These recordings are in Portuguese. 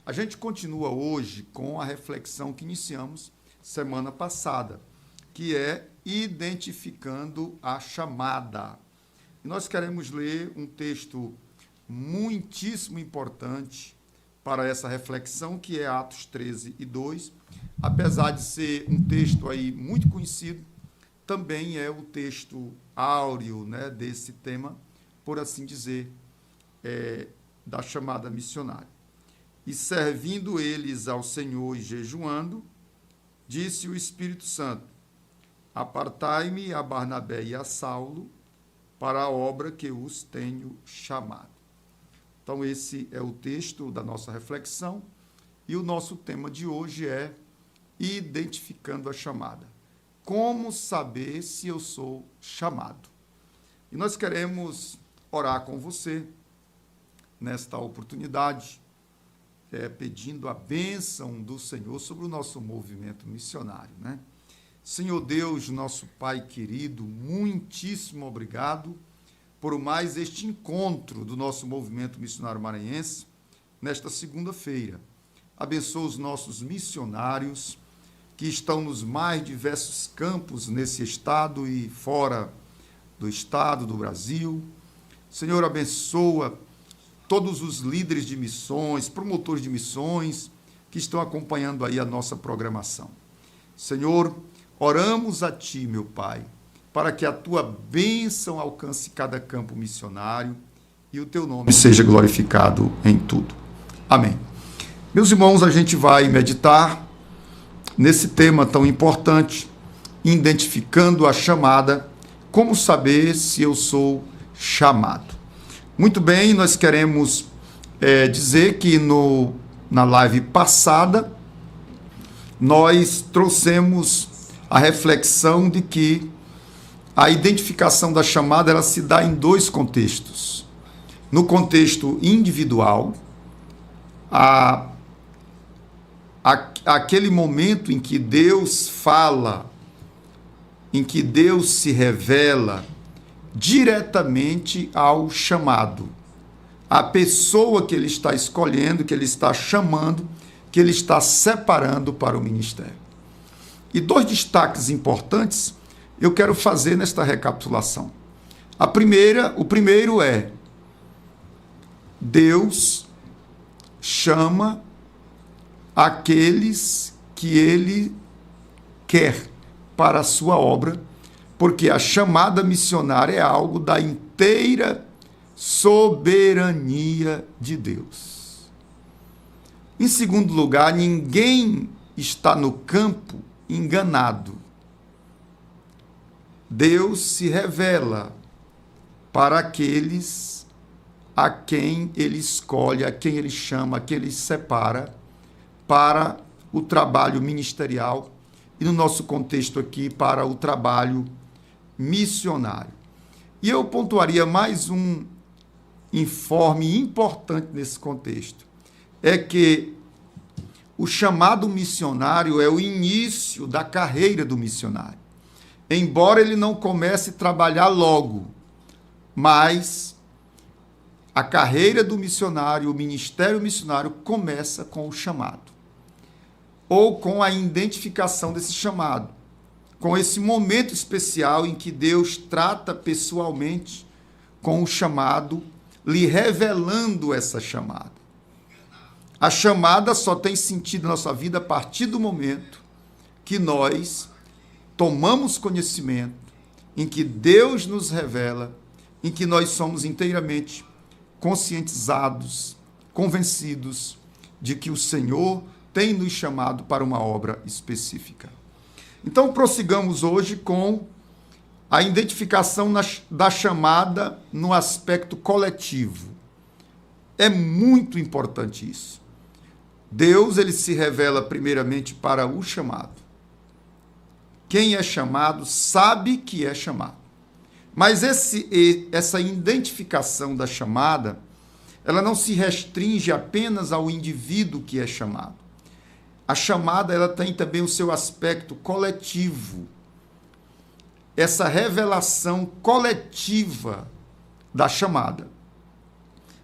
A gente continua hoje com a reflexão que iniciamos semana passada, que é identificando a chamada. E nós queremos ler um texto muitíssimo importante para essa reflexão, que é Atos 13:2. Apesar de ser um texto aí muito conhecido, também é o texto áureo, né, desse tema, por assim dizer, da chamada missionária. E servindo eles ao Senhor e jejuando, disse o Espírito Santo: apartai-me a Barnabé e a Saulo para a obra que os tenho chamado. Então, esse é o texto da nossa reflexão e o nosso tema de hoje é identificando a chamada. Como saber se eu sou chamado? E nós queremos orar com você nesta oportunidade, pedindo a bênção do Senhor sobre o nosso movimento missionário, né? Senhor Deus, nosso Pai querido, muitíssimo obrigado por mais este encontro do nosso movimento missionário maranhense nesta segunda-feira. Abençoa os nossos missionários que estão nos mais diversos campos nesse estado e fora do estado, do Brasil. Senhor, abençoa todos os líderes de missões, promotores de missões que estão acompanhando aí a nossa programação. Senhor, oramos a Ti, meu Pai, para que a Tua bênção alcance cada campo missionário e o Teu nome seja glorificado em tudo. Amém. Meus irmãos, a gente vai meditar nesse tema tão importante, identificando a chamada, como saber se eu sou chamado. Muito bem, nós queremos dizer que na live passada nós trouxemos a reflexão de que a identificação da chamada ela se dá em dois contextos. No contexto individual, aquele momento em que Deus fala, em que Deus se revela diretamente ao chamado, a pessoa que Ele está escolhendo, que Ele está chamando, que Ele está separando para o ministério. E dois destaques importantes eu quero fazer nesta recapitulação. O primeiro é: Deus chama aqueles que Ele quer para a sua obra, porque a chamada missionária é algo da inteira soberania de Deus. Em segundo lugar, ninguém está no campo enganado. Deus se revela para aqueles a quem Ele escolhe, a quem Ele chama, a quem Ele separa para o trabalho ministerial e, no nosso contexto aqui, para o trabalho missionário. E eu pontuaria mais um informe importante nesse contexto, é que o chamado missionário é o início da carreira do missionário. Embora ele não comece a trabalhar logo, mas a carreira do missionário, o ministério missionário começa com o chamado, ou com a identificação desse chamado, com esse momento especial em que Deus trata pessoalmente com o chamado, lhe revelando essa chamada. A chamada só tem sentido na nossa vida a partir do momento que nós tomamos conhecimento, em que Deus nos revela, em que nós somos inteiramente conscientizados, convencidos de que o Senhor tem nos chamado para uma obra específica. Então, prossigamos hoje com a identificação da chamada no aspecto coletivo. É muito importante isso. Deus, ele se revela primeiramente para o chamado. Quem é chamado sabe que é chamado. Mas essa identificação da chamada, ela não se restringe apenas ao indivíduo que é chamado. A chamada, ela tem também o seu aspecto coletivo. Essa revelação coletiva da chamada.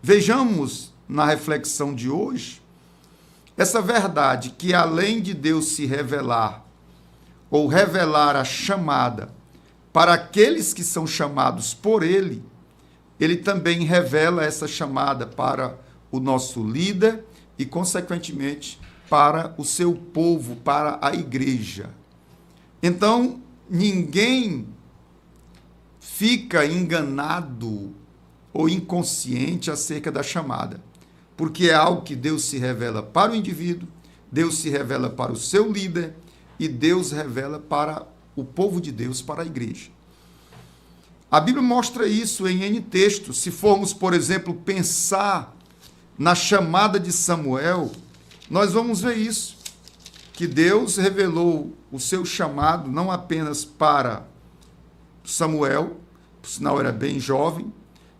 Vejamos na reflexão de hoje essa verdade que além de Deus se revelar, ou revelar a chamada para aqueles que são chamados por Ele, Ele também revela essa chamada para o nosso líder e, consequentemente, para o seu povo, para a igreja. Então, ninguém fica enganado ou inconsciente acerca da chamada, porque é algo que Deus se revela para o indivíduo, Deus se revela para o seu líder e Deus revela para o povo de Deus, para a igreja. A Bíblia mostra isso em N textos. Se formos, por exemplo, pensar na chamada de Samuel, nós vamos ver isso, que Deus revelou o seu chamado não apenas para Samuel, por sinal era bem jovem,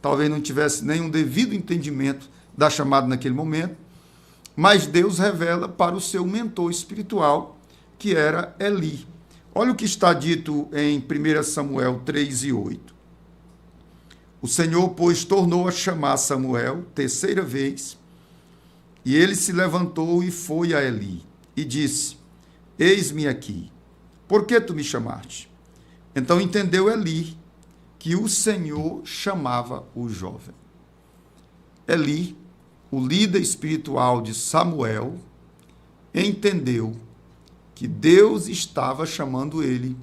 talvez não tivesse nenhum devido entendimento da chamada naquele momento, mas Deus revela para o seu mentor espiritual, que era Eli. Olha o que está dito em 1 Samuel 3:8. O Senhor, pois, tornou a chamar Samuel terceira vez, e ele se levantou e foi a Eli, e disse: Eis-me aqui, por que tu me chamaste? Então entendeu Eli que o Senhor chamava o jovem. Eli, o líder espiritual de Samuel, entendeu que Deus estava chamando ele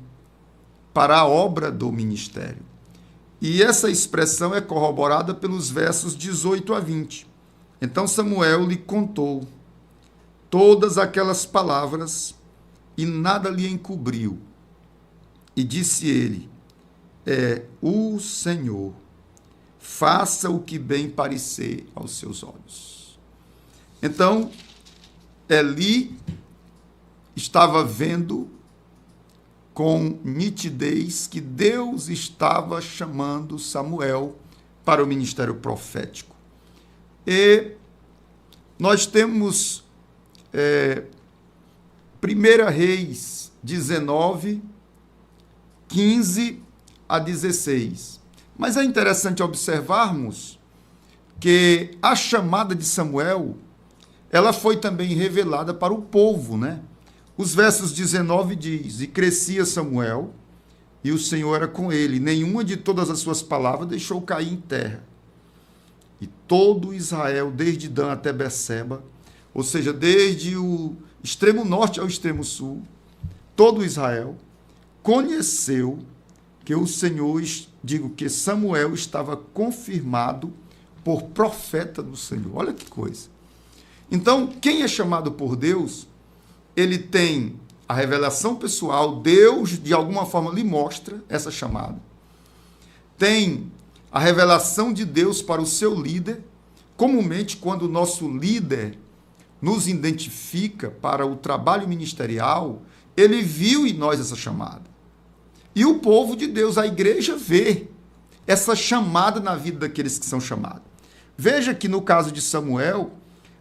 para a obra do ministério. E essa expressão é corroborada pelos versos 18 a 20. Então Samuel lhe contou todas aquelas palavras e nada lhe encobriu. E disse ele: o Senhor, faça o que bem parecer aos seus olhos. Então, Eli estava vendo com nitidez que Deus estava chamando Samuel para o ministério profético. E nós temos 1 Reis 19, 15 a 16. Mas é interessante observarmos que a chamada de Samuel, ela foi também revelada para o povo, né? Os versos 19 diz: E crescia Samuel, e o Senhor era com ele. Nenhuma de todas as suas palavras deixou cair em terra. E todo Israel, desde Dan até Berseba, ou seja, desde o extremo norte ao extremo sul, todo Israel conheceu que o Senhor, que Samuel estava confirmado por profeta do Senhor. Olha que coisa. Então, quem é chamado por Deus, ele tem a revelação pessoal, Deus de alguma forma lhe mostra essa chamada. Tem a revelação de Deus para o seu líder. Comumente, quando o nosso líder nos identifica para o trabalho ministerial, ele viu em nós essa chamada. E o povo de Deus, a igreja, vê essa chamada na vida daqueles que são chamados. Veja que no caso de Samuel,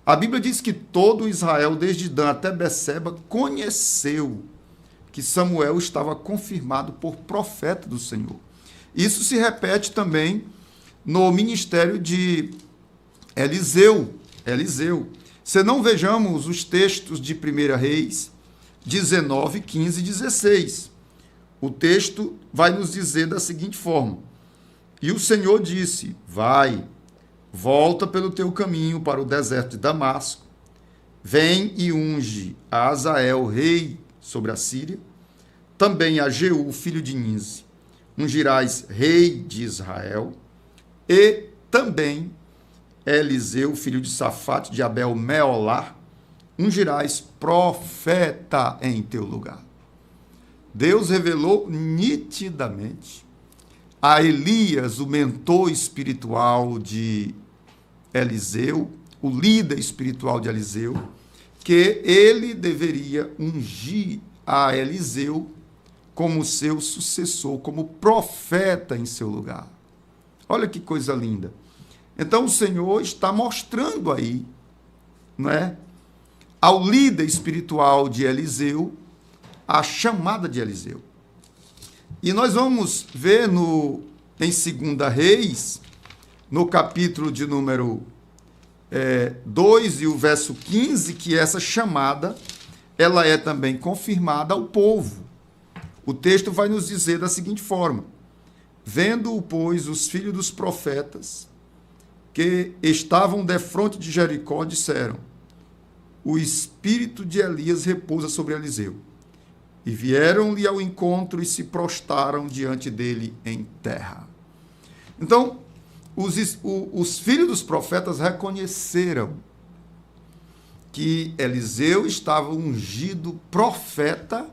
a Bíblia diz que todo Israel, desde Dan até Berseba, conheceu que Samuel estava confirmado por profeta do Senhor. Isso se repete também no ministério de Eliseu. Se não vejamos os textos de 1 Reis 19, 15 e 16. O texto vai nos dizer da seguinte forma: E o Senhor disse: Vai, volta pelo teu caminho para o deserto de Damasco, vem e unge a Azael, rei sobre a Síria, também a Jeú, filho de Ninzi, ungirás rei de Israel, e também Eliseu, filho de Safate, de Abel Meolá, ungirás profeta em teu lugar. Deus revelou nitidamente a Elias, o mentor espiritual de Eliseu, o líder espiritual de Eliseu, que ele deveria ungir a Eliseu como seu sucessor, como profeta em seu lugar. Olha que coisa linda. Então o Senhor está mostrando aí, não é, ao líder espiritual de Eliseu, a chamada de Eliseu. E nós vamos ver em 2 Reis, no capítulo de número 2 e o verso 15, que essa chamada ela é também confirmada ao povo. O texto vai nos dizer da seguinte forma: vendo-o, pois, os filhos dos profetas que estavam defronte de Jericó, disseram: o espírito de Elias repousa sobre Eliseu. E vieram-lhe ao encontro e se prostraram diante dele em terra. Então, os filhos dos profetas reconheceram que Eliseu estava ungido profeta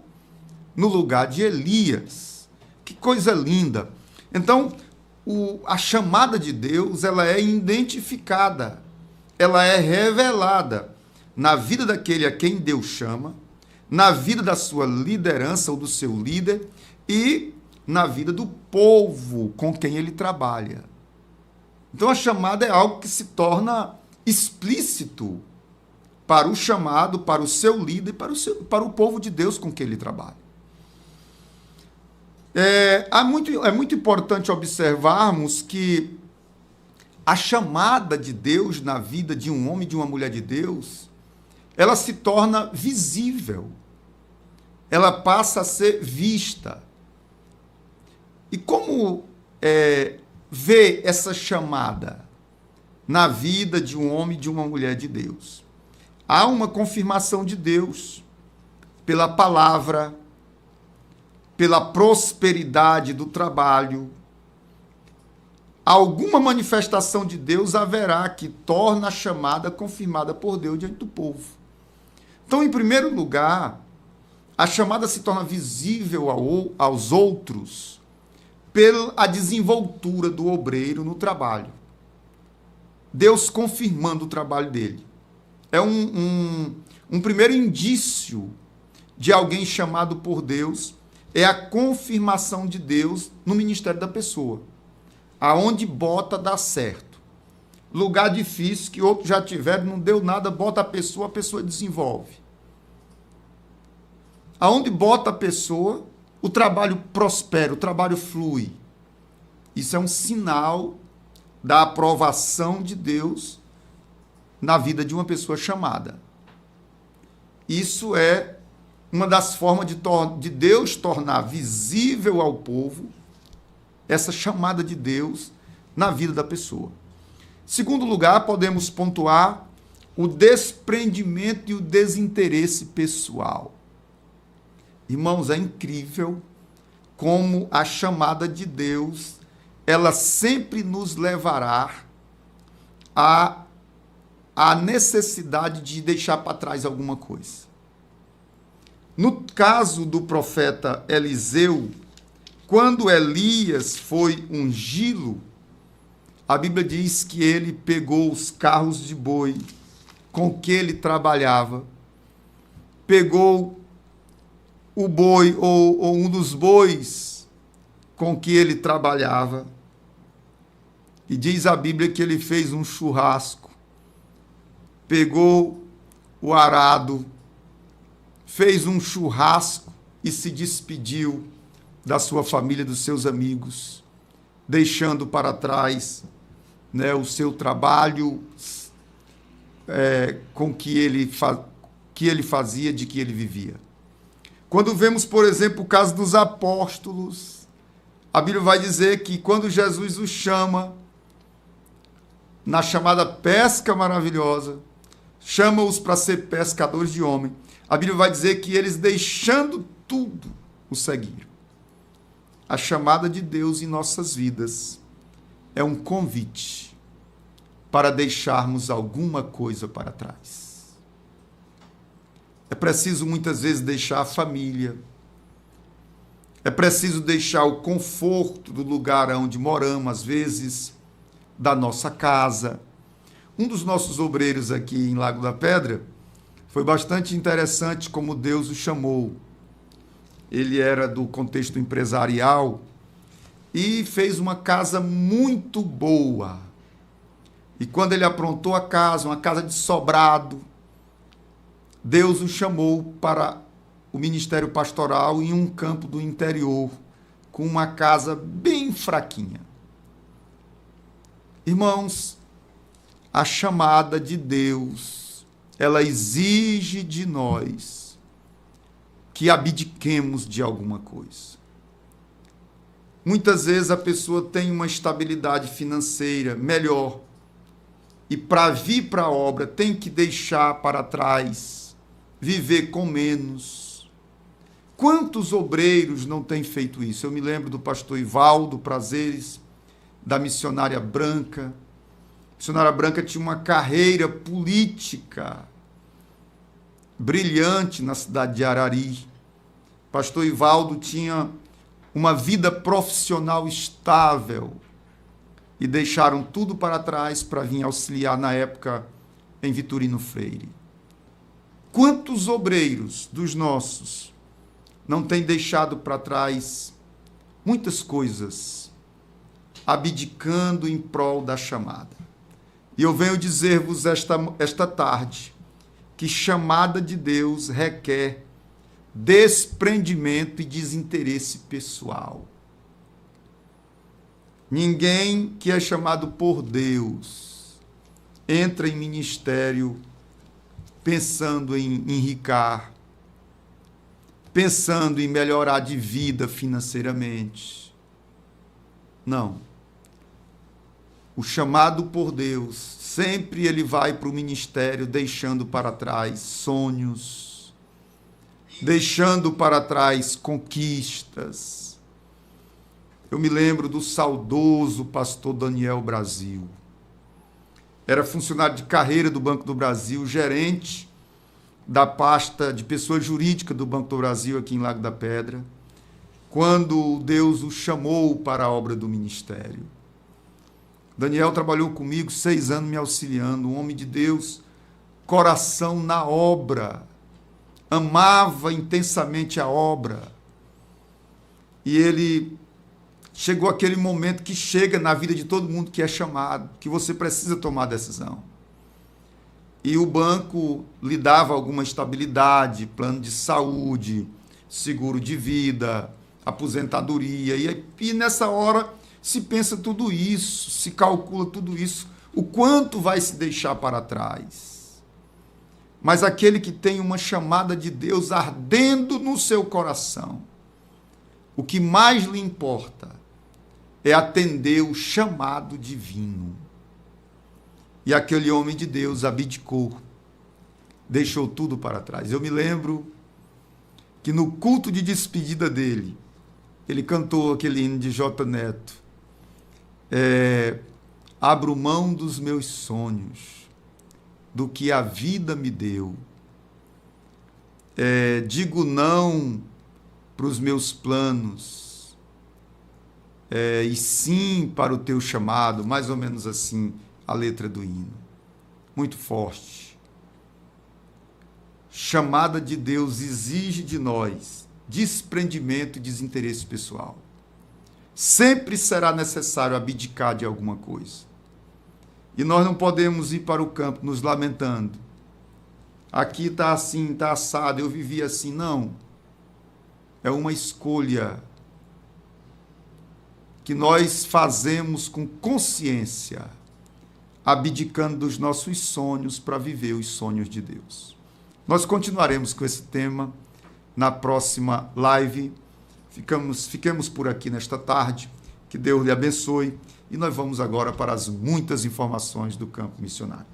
no lugar de Elias. Que coisa linda! Então, a chamada de Deus, ela é identificada, ela é revelada na vida daquele a quem Deus chama, na vida da sua liderança ou do seu líder e na vida do povo com quem ele trabalha. Então, a chamada é algo que se torna explícito para o chamado, para o seu líder, para o povo de Deus com quem ele trabalha. É muito importante observarmos que a chamada de Deus na vida de um homem e de uma mulher de Deus, ela se torna visível, ela passa a ser vista. E como ver essa chamada na vida de um homem e de uma mulher de Deus? Há uma confirmação de Deus pela palavra, pela prosperidade do trabalho. Alguma manifestação de Deus haverá que torna a chamada confirmada por Deus diante do povo. Então, em primeiro lugar, a chamada se torna visível aos outros pela desenvoltura do obreiro no trabalho. Deus confirmando o trabalho dele. É um primeiro indício de alguém chamado por Deus, é a confirmação de Deus no ministério da pessoa. Aonde bota, dá certo. Lugar difícil, que outros já tiveram, não deu nada, bota a pessoa desenvolve. Aonde bota a pessoa, o trabalho prospera, o trabalho flui. Isso é um sinal da aprovação de Deus na vida de uma pessoa chamada. Isso é uma das formas de Deus tornar visível ao povo essa chamada de Deus na vida da pessoa. Segundo lugar, podemos pontuar o desprendimento e o desinteresse pessoal. Irmãos, é incrível como a chamada de Deus, ela sempre nos levará à necessidade de deixar para trás alguma coisa. No caso do profeta Eliseu, quando Elias foi ungí-lo, a Bíblia diz que ele pegou os carros de boi com que ele trabalhava, pegou o boi ou um dos bois com que ele trabalhava, e diz a Bíblia que ele fez um churrasco, pegou o arado, fez um churrasco e se despediu da sua família, dos seus amigos, deixando para trás, o seu trabalho com que ele fazia, de que ele vivia. Quando vemos, por exemplo, o caso dos apóstolos, a Bíblia vai dizer que quando Jesus os chama, na chamada pesca maravilhosa, chama-os para ser pescadores de homem, a Bíblia vai dizer que eles, deixando tudo, o seguiram. A chamada de Deus em nossas vidas é um convite para deixarmos alguma coisa para trás. É preciso muitas vezes deixar a família, é preciso deixar o conforto do lugar onde moramos, às vezes, da nossa casa. Um dos nossos obreiros aqui em Lago da Pedra, foi bastante interessante como Deus o chamou. Ele era do contexto empresarial e fez uma casa muito boa. E quando ele aprontou a casa, uma casa de sobrado, Deus o chamou para o ministério pastoral em um campo do interior, com uma casa bem fraquinha. Irmãos, a chamada de Deus, ela exige de nós que abdiquemos de alguma coisa. Muitas vezes a pessoa tem uma estabilidade financeira melhor e para vir para a obra tem que deixar para trás, viver com menos. Quantos obreiros não têm feito isso? Eu me lembro do pastor Ivaldo Prazeres, da missionária Branca. A missionária Branca tinha uma carreira política brilhante na cidade de Arari. Pastor Ivaldo tinha uma vida profissional estável e deixaram tudo para trás para vir auxiliar na época em Vitorino Freire. Quantos obreiros dos nossos não têm deixado para trás muitas coisas, abdicando em prol da chamada? E eu venho dizer-vos esta tarde que chamada de Deus requer desprendimento e desinteresse pessoal. Ninguém que é chamado por Deus entra em ministério pensando em enricar, pensando em melhorar de vida financeiramente. Não. O chamado por Deus, sempre ele vai para o ministério deixando para trás sonhos, deixando para trás conquistas. Eu me lembro do saudoso pastor Daniel Brasil. Era funcionário de carreira do Banco do Brasil, gerente da pasta de pessoa jurídica do Banco do Brasil aqui em Lago da Pedra, quando Deus o chamou para a obra do ministério. Daniel trabalhou comigo 6 anos me auxiliando, um homem de Deus, coração na obra, amava intensamente a obra. E ele chegou aquele momento que chega na vida de todo mundo que é chamado, que você precisa tomar decisão. E o banco lhe dava alguma estabilidade, plano de saúde, seguro de vida, aposentadoria. E nessa hora se pensa tudo isso, se calcula tudo isso, o quanto vai se deixar para trás. Mas aquele que tem uma chamada de Deus ardendo no seu coração, o que mais lhe importa é atender o chamado divino. E aquele homem de Deus abdicou, deixou tudo para trás. Eu me lembro que no culto de despedida dele, ele cantou aquele hino de J. Neto, abro mão dos meus sonhos, do que a vida me deu, digo não para os meus planos, e sim para o teu chamado, mais ou menos assim a letra do hino. Muito forte. Chamada de Deus exige de nós desprendimento e desinteresse pessoal. Sempre será necessário abdicar de alguma coisa. E nós não podemos ir para o campo nos lamentando. Aqui está assim, está assado, eu vivi assim. Não. É uma escolha que nós fazemos com consciência, abdicando dos nossos sonhos para viver os sonhos de Deus. Nós continuaremos com esse tema na próxima live. Fiquemos por aqui nesta tarde. Que Deus lhe abençoe. E nós vamos agora para as muitas informações do campo missionário.